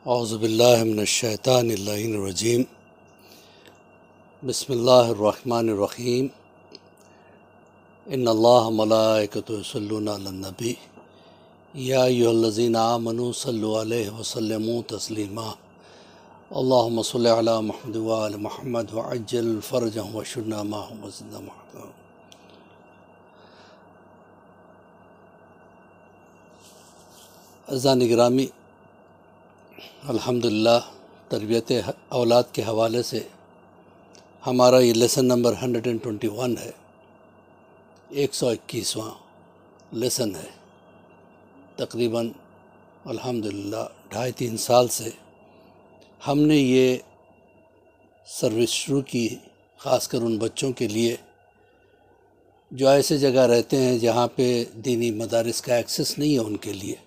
اعوذ باللہ من الشیطان اللعین الرجیم بسم اللہ الرحمن الرحیم ان اللہ ملائکتہ یصلون علی النبی یا ایھا الذین آمنوا صلوا علیہ وسلموا تسلیما اللہم صل علی محمد وآل محمد وعجل فرجهم واشرنا معهم وزدنا معهم۔ عزیزان گرامی، الحمدللہ تربیت اولاد کے حوالے سے ہمارا یہ لیسن نمبر 121 ہے، 121واں لیسن ہے۔ تقریباً الحمدللہ 2.5-3 سال سے ہم نے یہ سروس شروع کی، خاص کر ان بچوں کے لیے جو ایسے جگہ رہتے ہیں جہاں پہ دینی مدارس کا ایکسس نہیں ہے ان کے لیے۔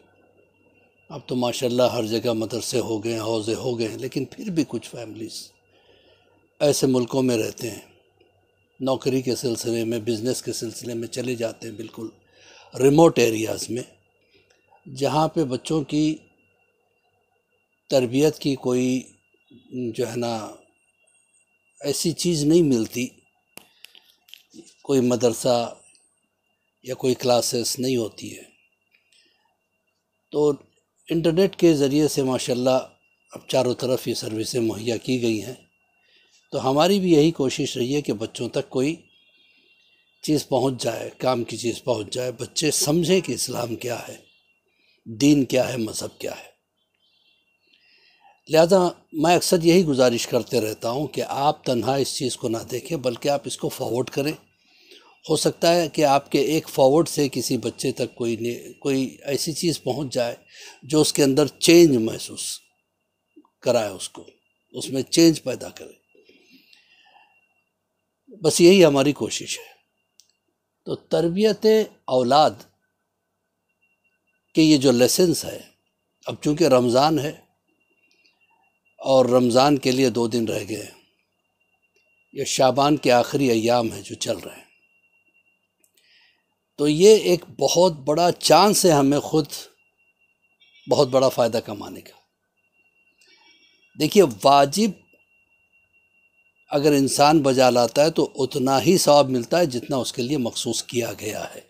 اب تو ماشاءاللہ ہر جگہ مدرسے ہو گئے ہیں، حوضے ہو گئے ہیں، لیکن پھر بھی کچھ فیملیز ایسے ملکوں میں رہتے ہیں، نوکری کے سلسلے میں، بزنس کے سلسلے میں چلے جاتے ہیں بالکل ریموٹ ایریاز میں، جہاں پہ بچوں کی تربیت کی کوئی جو ہے نا ایسی چیز نہیں ملتی، کوئی مدرسہ یا کوئی کلاسز نہیں ہوتی ہے۔ تو انٹرنیٹ کے ذریعے سے ماشاءاللہ اب چاروں طرف یہ سروسیں مہیا کی گئی ہیں، تو ہماری بھی یہی کوشش رہی ہے کہ بچوں تک کوئی چیز پہنچ جائے، کام کی چیز پہنچ جائے، بچے سمجھیں کہ اسلام کیا ہے، دین کیا ہے، مذہب کیا ہے۔ لہذا میں اکثر یہی گزارش کرتے رہتا ہوں کہ آپ تنہا اس چیز کو نہ دیکھیں، بلکہ آپ اس کو فارورڈ کریں۔ ہو سکتا ہے کہ آپ کے ایک فارورڈ سے کسی بچے تک کوئی ایسی چیز پہنچ جائے جو اس کے اندر چینج محسوس کرائے، اس میں چینج پیدا کرے۔ بس یہی ہماری کوشش ہے۔ تو تربیت اولاد کے یہ جو لیسنس ہے، اب چونکہ رمضان ہے اور رمضان کے لیے 2 دن رہ گئے ہیں، یہ شعبان کے آخری ایام ہیں جو چل رہے ہیں، تو یہ ایک بہت بڑا چانس ہے ہمیں خود بہت بڑا فائدہ کمانے کا۔ دیکھیے، واجب اگر انسان بجا لاتا ہے تو اتنا ہی ثواب ملتا ہے جتنا اس کے لیے مخصوص کیا گیا ہے۔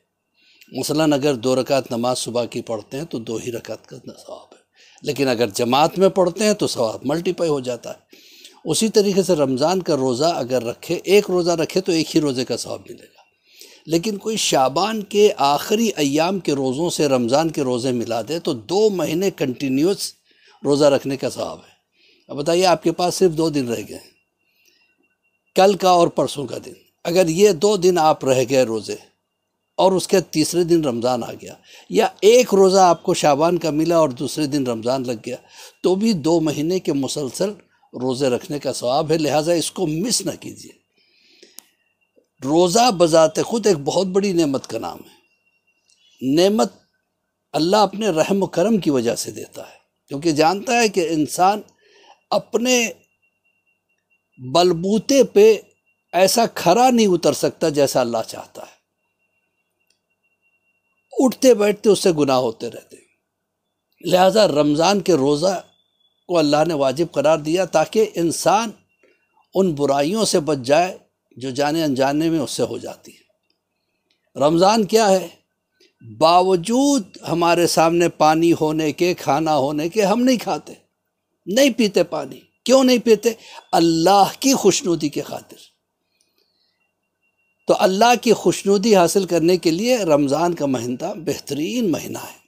مثلاً اگر 2 رکعت نماز صبح کی پڑھتے ہیں تو 2 ہی رکعت کا ثواب ہے، لیکن اگر جماعت میں پڑھتے ہیں تو ثواب ملٹیپائی ہو جاتا ہے۔ اسی طریقے سے رمضان کا روزہ اگر رکھے، ایک روزہ رکھے تو ایک ہی روزے کا ثواب ملے گا، لیکن کوئی شعبان کے آخری ایام کے روزوں سے رمضان کے روزے ملا دے تو 2 مہینے کنٹینیوس روزہ رکھنے کا ثواب ہے۔ اب بتائیے، آپ کے پاس صرف 2 دن رہ گئے، کل کا اور پرسوں کا دن، اگر یہ 2 دن آپ رہ گئے روزے اور اس کے تیسرے دن رمضان آ گیا، یا ایک روزہ آپ کو شعبان کا ملا اور دوسرے دن رمضان لگ گیا، تو بھی 2 مہینے کے مسلسل روزے رکھنے کا ثواب ہے۔ لہٰذا اس کو مس نہ کیجیے۔ روزہ بذات خود ایک بہت بڑی نعمت کا نام ہے۔ نعمت اللہ اپنے رحم و کرم کی وجہ سے دیتا ہے، کیونکہ جانتا ہے کہ انسان اپنے بلبوتے پہ ایسا کھرا نہیں اتر سکتا جیسا اللہ چاہتا ہے۔ اٹھتے بیٹھتے اس سے گناہ ہوتے رہتے ہیں۔ لہٰذا رمضان کے روزہ کو اللہ نے واجب قرار دیا تاکہ انسان ان برائیوں سے بچ جائے جو جانے انجانے میں اس سے ہو جاتی ہے۔ رمضان کیا ہے؟ باوجود ہمارے سامنے پانی ہونے کے، کھانا ہونے کے، ہم نہیں کھاتے، نہیں پیتے پانی۔ کیوں نہیں پیتے؟ اللہ کی خوشنودی کے خاطر۔ تو اللہ کی خوشنودی حاصل کرنے کے لیے رمضان کا مہینہ بہترین مہینہ ہے۔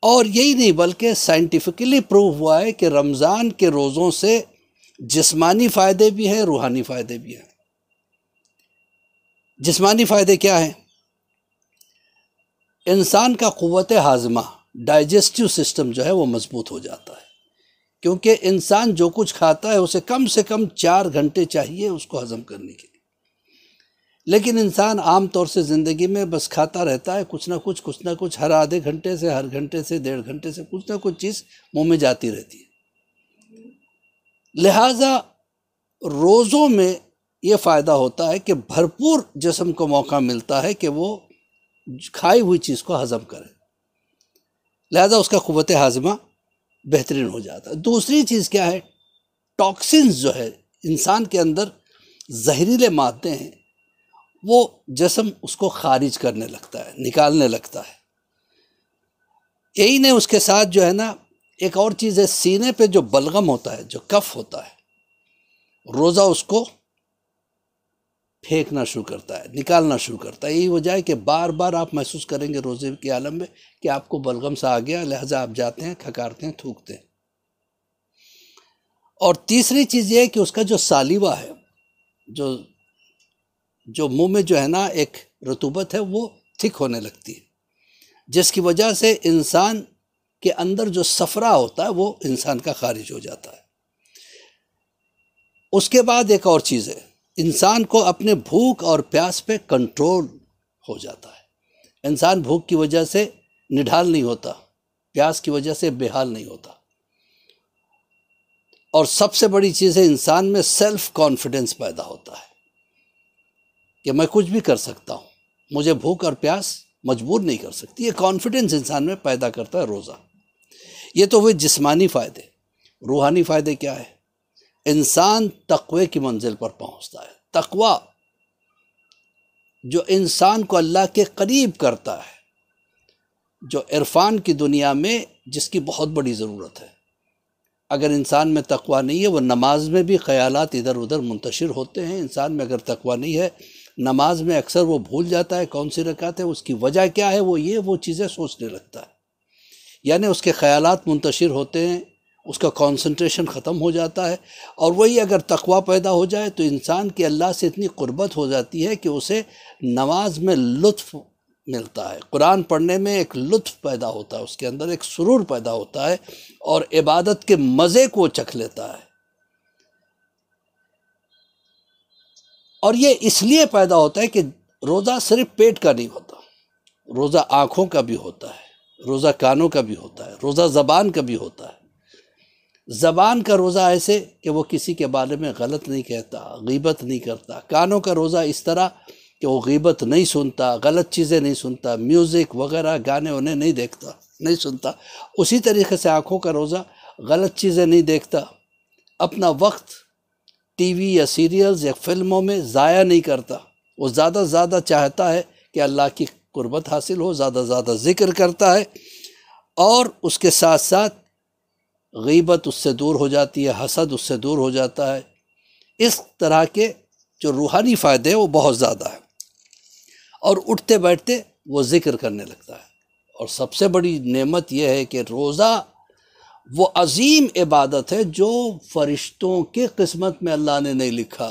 اور یہی نہیں بلکہ سائنٹیفکلی پروو ہوا ہے کہ رمضان کے روزوں سے جسمانی فائدے بھی ہیں، روحانی فائدے بھی ہیں۔ جسمانی فائدے کیا ہیں؟ انسان کا قوت ہاضمہ، ڈائجسٹیو سسٹم جو ہے وہ مضبوط ہو جاتا ہے، کیونکہ انسان جو کچھ کھاتا ہے اسے کم سے کم 4 گھنٹے چاہیے اس کو ہضم کرنے کے لیے، لیکن انسان عام طور سے زندگی میں بس کھاتا رہتا ہے، کچھ نہ کچھ ہر آدھے گھنٹے سے، ہر گھنٹے سے، 1.5 گھنٹے سے کچھ نہ کچھ چیز منہ میں جاتی رہتی ہے۔ لہٰذا روزوں میں یہ فائدہ ہوتا ہے کہ بھرپور جسم کو موقع ملتا ہے کہ وہ کھائی ہوئی چیز کو ہضم کرے، لہذا اس کا قوت ہاضمہ بہترین ہو جاتا ہے۔ دوسری چیز کیا ہے، ٹاکسنز جو ہے انسان کے اندر زہریلے مادے ہیں، وہ جسم اس کو خارج کرنے لگتا ہے، نکالنے لگتا ہے۔ یہی نہیں، اس کے ساتھ جو ہے نا ایک اور چیز ہے، سینے پہ جو بلغم ہوتا ہے، جو کف ہوتا ہے، روزہ اس کو پھینکنا شروع کرتا ہے، نکالنا شروع کرتا ہے۔ یہی وجہ ہے کہ بار بار آپ محسوس کریں گے روزے کے عالم میں کہ آپ کو بلغم سا آ گیا، لہٰذا آپ جاتے ہیں، کھکارتے ہیں، تھوکتے ہیں۔ اور تیسری چیز یہ ہے کہ اس کا جو سالیوا ہے، جو منہ میں جو ہے نا ایک رطوبت ہے، وہ تھک ہونے لگتی ہے، جس کی وجہ سے انسان کے اندر جو صفرا ہوتا ہے وہ انسان کا خارج ہو جاتا ہے۔ اس کے بعد ایک اور چیز ہے، انسان کو اپنے بھوک اور پیاس پہ کنٹرول ہو جاتا ہے۔ انسان بھوک کی وجہ سے نڈھال نہیں ہوتا، پیاس کی وجہ سے بے حال نہیں ہوتا۔ اور سب سے بڑی چیز ہے، انسان میں سیلف کانفیڈنس پیدا ہوتا ہے کہ میں کچھ بھی کر سکتا ہوں، مجھے بھوک اور پیاس مجبور نہیں کر سکتی۔ یہ کانفیڈنس انسان میں پیدا کرتا ہے روزہ۔ یہ تو ہوئے جسمانی فائدے۔ روحانی فائدے کیا ہے؟ انسان تقوی کی منزل پر پہنچتا ہے۔ تقوی جو انسان کو اللہ کے قریب کرتا ہے، جو عرفان کی دنیا میں جس کی بہت بڑی ضرورت ہے۔ اگر انسان میں تقوی نہیں ہے، وہ نماز میں بھی خیالات ادھر ادھر منتشر ہوتے ہیں۔ انسان میں اگر تقوی نہیں ہے، نماز میں اکثر وہ بھول جاتا ہے کون سی رکعت ہے، اس کی وجہ کیا ہے، وہ چیزیں سوچنے لگتا ہے، یعنی اس کے خیالات منتشر ہوتے ہیں، اس کا کانسنٹریشن ختم ہو جاتا ہے۔ اور وہی اگر تقوی پیدا ہو جائے تو انسان کی اللہ سے اتنی قربت ہو جاتی ہے کہ اسے نماز میں لطف ملتا ہے، قرآن پڑھنے میں ایک لطف پیدا ہوتا ہے، اس کے اندر ایک سرور پیدا ہوتا ہے، اور عبادت کے مزے کو چکھ لیتا ہے۔ اور یہ اس لیے پیدا ہوتا ہے کہ روزہ صرف پیٹ کا نہیں ہوتا، روزہ آنکھوں کا بھی ہوتا ہے، روزہ کانوں کا بھی ہوتا ہے، روزہ زبان کا بھی ہوتا ہے۔ زبان کا روزہ ایسے کہ وہ کسی کے بارے میں غلط نہیں کہتا، غیبت نہیں کرتا۔ کانوں کا روزہ اس طرح کہ وہ غیبت نہیں سنتا، غلط چیزیں نہیں سنتا، میوزک وغیرہ گانے انہیں نہیں دیکھتا، نہیں سنتا۔ اسی طریقے سے آنکھوں کا روزہ غلط چیزیں نہیں دیکھتا، اپنا وقت ٹی وی یا سیریلز یا فلموں میں ضائع نہیں کرتا۔ وہ زیادہ زیادہ چاہتا ہے کہ اللہ کی قربت حاصل ہو، زیادہ زیادہ ذکر کرتا ہے، اور اس کے ساتھ ساتھ غیبت اس سے دور ہو جاتی ہے، حسد اس سے دور ہو جاتا ہے۔ اس طرح کے جو روحانی فائدے ہیں وہ بہت زیادہ ہیں، اور اٹھتے بیٹھتے وہ ذکر کرنے لگتا ہے۔ اور سب سے بڑی نعمت یہ ہے کہ روزہ وہ عظیم عبادت ہے جو فرشتوں کے قسمت میں اللہ نے نہیں لکھا۔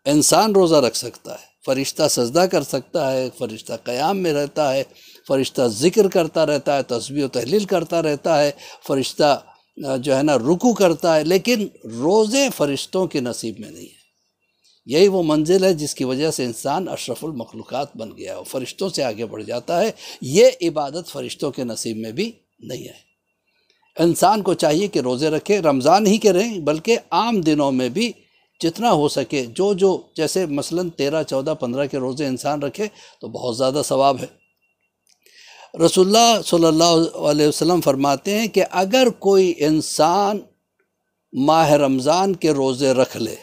انسان روزہ رکھ سکتا ہے، فرشتہ سجدہ کر سکتا ہے، فرشتہ قیام میں رہتا ہے، فرشتہ ذکر کرتا رہتا ہے، تسبیح و تحلیل کرتا رہتا ہے، فرشتہ جو ہے نا رکوع کرتا ہے، لیکن روزے فرشتوں کے نصیب میں نہیں ہے۔ یہی وہ منزل ہے جس کی وجہ سے انسان اشرف المخلوقات بن گیا اور فرشتوں سے آگے بڑھ جاتا ہے۔ یہ عبادت فرشتوں کے نصیب میں بھی نہیں ہے۔ انسان کو چاہیے کہ روزے رکھے، رمضان ہی کے رہیں بلکہ عام دنوں میں بھی جتنا ہو سکے، جو جیسے مثلاً 13، 14، 15 کے روزے انسان رکھے تو بہت زیادہ ثواب ہے۔ رسول اللہ صلی اللہ علیہ وسلم فرماتے ہیں کہ اگر کوئی انسان ماہ رمضان کے روزے رکھ لے،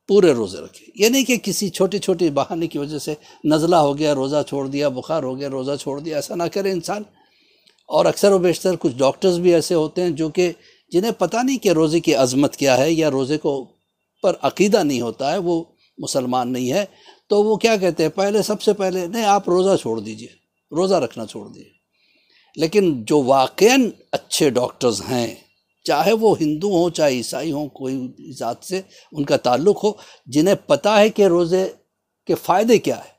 پورے روزے رکھے، یہ نہیں کہ کسی چھوٹی چھوٹی بہانے کی وجہ سے نزلہ ہو گیا روزہ چھوڑ دیا، بخار ہو گیا روزہ چھوڑ دیا، ایسا نہ کرے انسان۔ اور اکثر و بیشتر کچھ ڈاکٹرز بھی ایسے ہوتے ہیں جو کہ جنہیں پتہ نہیں کہ روزے کی عظمت کیا ہے، یا روزے کو پر عقیدہ نہیں ہوتا ہے، وہ مسلمان نہیں ہے، تو وہ کیا کہتے ہیں، سب سے پہلے نہیں، آپ روزہ چھوڑ دیجئے، روزہ رکھنا چھوڑ دیجئے۔ لیکن جو واقعاً اچھے ڈاکٹرز ہیں، چاہے وہ ہندو ہوں چاہے عیسائی ہوں، کوئی ذات سے ان کا تعلق ہو، جنہیں پتہ ہے کہ روزے کے فائدے کیا ہے،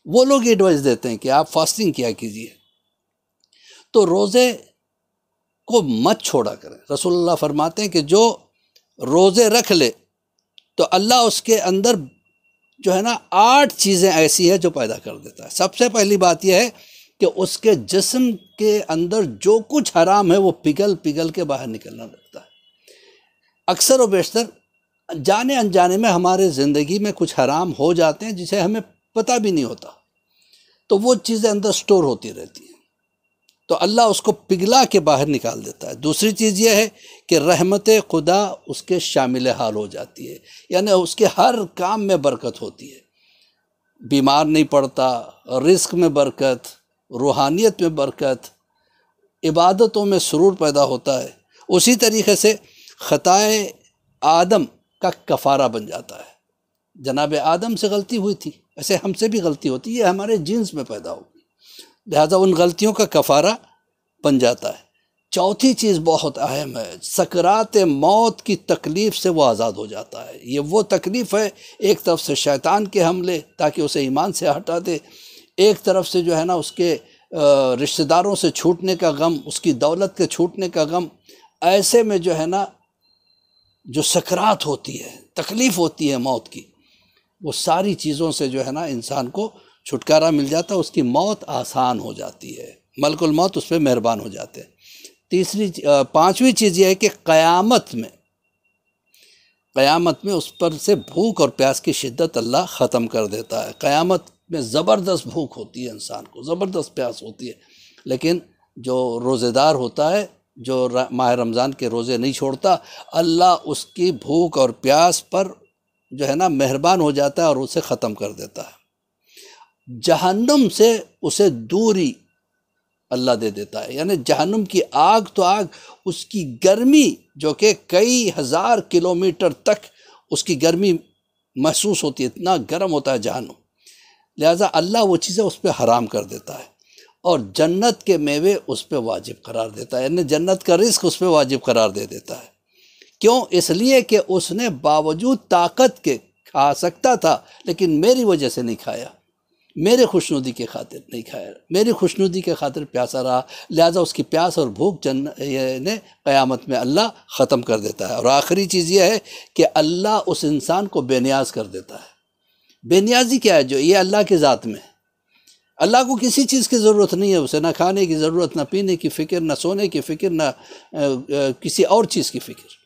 وہ لوگ ایڈوائز دیتے ہیں کہ آپ فاسٹنگ کیا کیجئے، تو روزے کو مت چھوڑا کریں۔ رسول اللہ فرماتے ہیں کہ جو روزے رکھ لے تو اللہ اس کے اندر جو ہے نا 8 چیزیں ایسی ہیں جو پیدا کر دیتا ہے۔ سب سے پہلی بات یہ ہے کہ اس کے جسم کے اندر جو کچھ حرام ہے وہ پگھل پگھل کے باہر نکلنا لگتا ہے۔ اکثر و بیشتر جانے انجانے میں ہمارے زندگی میں کچھ حرام ہو جاتے ہیں جسے ہمیں پتہ بھی نہیں ہوتا، تو وہ چیزیں اندر سٹور ہوتی رہتی ہیں۔ تو اللہ اس کو پگھلا کے باہر نکال دیتا ہے۔ دوسری چیز یہ ہے کہ رحمت خدا اس کے شامل حال ہو جاتی ہے، یعنی اس کے ہر کام میں برکت ہوتی ہے، بیمار نہیں پڑتا، رزق میں برکت، روحانیت میں برکت، عبادتوں میں سرور پیدا ہوتا ہے۔ اسی طریقے سے خطائے آدم کا کفارہ بن جاتا ہے۔ جناب آدم سے غلطی ہوئی تھی، ایسے ہم سے بھی غلطی ہوتی ہے، یہ ہمارے جینز میں پیدا ہوگی، لہذا ان غلطیوں کا کفارہ بن جاتا ہے۔ چوتھی چیز بہت اہم ہے، سکرات موت کی تکلیف سے وہ آزاد ہو جاتا ہے۔ یہ وہ تکلیف ہے، ایک طرف سے شیطان کے حملے تاکہ اسے ایمان سے ہٹا دے، ایک طرف سے جو ہے نا اس کے رشتہ داروں سے چھوٹنے کا غم، اس کی دولت کے چھوٹنے کا غم، ایسے میں جو ہے نا جو سکرات ہوتی ہے، تکلیف ہوتی ہے موت کی، وہ ساری چیزوں سے جو ہے نا انسان کو چھٹکارا مل جاتا ہے، اس کی موت آسان ہو جاتی ہے، ملک الموت اس پہ مہربان ہو جاتے ہیں۔ پانچویں چیز یہ ہے کہ قیامت میں اس پر سے بھوک اور پیاس کی شدت اللہ ختم کر دیتا ہے۔ قیامت میں زبردست بھوک ہوتی ہے، انسان کو زبردست پیاس ہوتی ہے، لیکن جو روزے دار ہوتا ہے، جو ماہ رمضان کے روزے نہیں چھوڑتا، اللہ اس کی بھوک اور پیاس پر جو ہے نا مہربان ہو جاتا ہے اور اسے ختم کر دیتا ہے۔ جہنم سے اسے دوری اللہ دے دیتا ہے، یعنی جہنم کی آگ تو آگ، اس کی گرمی جو کہ کئی ہزار کلومیٹر تک اس کی گرمی محسوس ہوتی ہے، اتنا گرم ہوتا ہے جہنم، لہٰذا اللہ وہ چیزیں اس پہ حرام کر دیتا ہے، اور جنت کے میوے اس پہ واجب قرار دیتا ہے، یعنی جنت کا رزق اس پہ واجب قرار دے دیتا ہے۔ کیوں؟ اس لیے کہ اس نے باوجود طاقت کے کھا سکتا تھا، لیکن میری وجہ سے نہیں کھایا، میرے خوشنودی کے خاطر نہیں کھایا، میری خوشنودی کے خاطر پیاسا رہا، لہٰذا اس کی پیاس اور بھوک قیامت میں اللہ ختم کر دیتا ہے۔ اور آخری چیز یہ ہے کہ اللہ اس انسان کو بے نیاز کر دیتا ہے۔ بے نیازی کیا ہے؟ جو یہ اللہ کی ذات میں، اللہ کو کسی چیز کی ضرورت نہیں ہے، اسے نہ کھانے کی ضرورت، نہ پینے کی فکر، نہ سونے کی فکر، نہ کسی اور چیز کی فکر،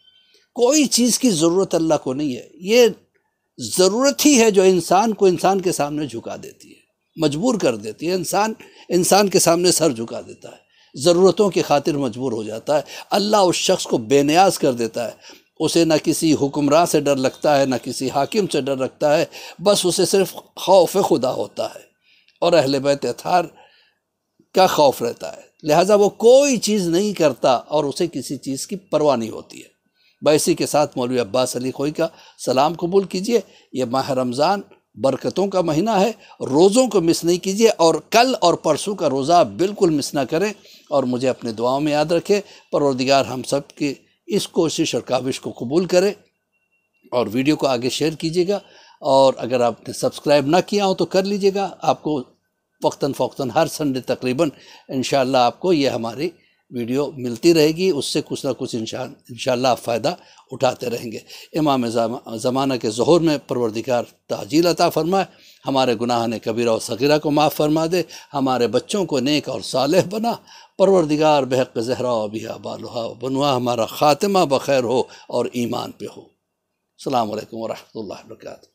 کوئی چیز کی ضرورت اللہ کو نہیں ہے۔ یہ ضرورت ہی ہے جو انسان کو انسان کے سامنے جھکا دیتی ہے، مجبور کر دیتی ہے، انسان کے سامنے سر جھکا دیتا ہے، ضرورتوں کی خاطر مجبور ہو جاتا ہے۔ اللہ اس شخص کو بے نیاز کر دیتا ہے، اسے نہ کسی حکمراں سے ڈر لگتا ہے، نہ کسی حاکم سے ڈر لگتا ہے، بس اسے صرف خوف خدا ہوتا ہے اور اہل بیت اطہار کا خوف رہتا ہے، لہٰذا وہ کوئی چیز نہیں کرتا اور اسے کسی چیز کی پرواہ نہیں ہوتی ہے۔ اسی کے ساتھ مولوی عباس علی خوئی کا سلام قبول کیجئے۔ یہ ماہ رمضان برکتوں کا مہینہ ہے، روزوں کو مس نہیں کیجئے، اور کل اور پرسوں کا روزہ بالکل مس نہ کریں، اور مجھے اپنے دعاؤں میں یاد رکھے۔ پروردگار ہم سب کی اس کوشش اور کاوش کو قبول کرے، اور ویڈیو کو آگے شیئر کیجئے گا، اور اگر آپ نے سبسکرائب نہ کیا ہو تو کر لیجئے گا۔ آپ کو وقتاً فوقتاً ہر سنڈے تقریباً انشاءاللہ آپ کو یہ ہماری ویڈیو ملتی رہے گی، اس سے کچھ نہ کچھ انشاءاللہ آپ فائدہ اٹھاتے رہیں گے۔ امام زمانہ کے ظہور میں پروردگار تعجیل عطا فرمائے، ہمارے گناہ کبیرہ و صغیرہ کو معاف فرما دے، ہمارے بچوں کو نیک اور صالح بنا، پروردگار بحق زہرا و بہا بالہا بنوا، ہمارا خاتمہ بخیر ہو اور ایمان پہ ہو۔ السلام علیکم ورحمۃ اللہ وبرکاتہ۔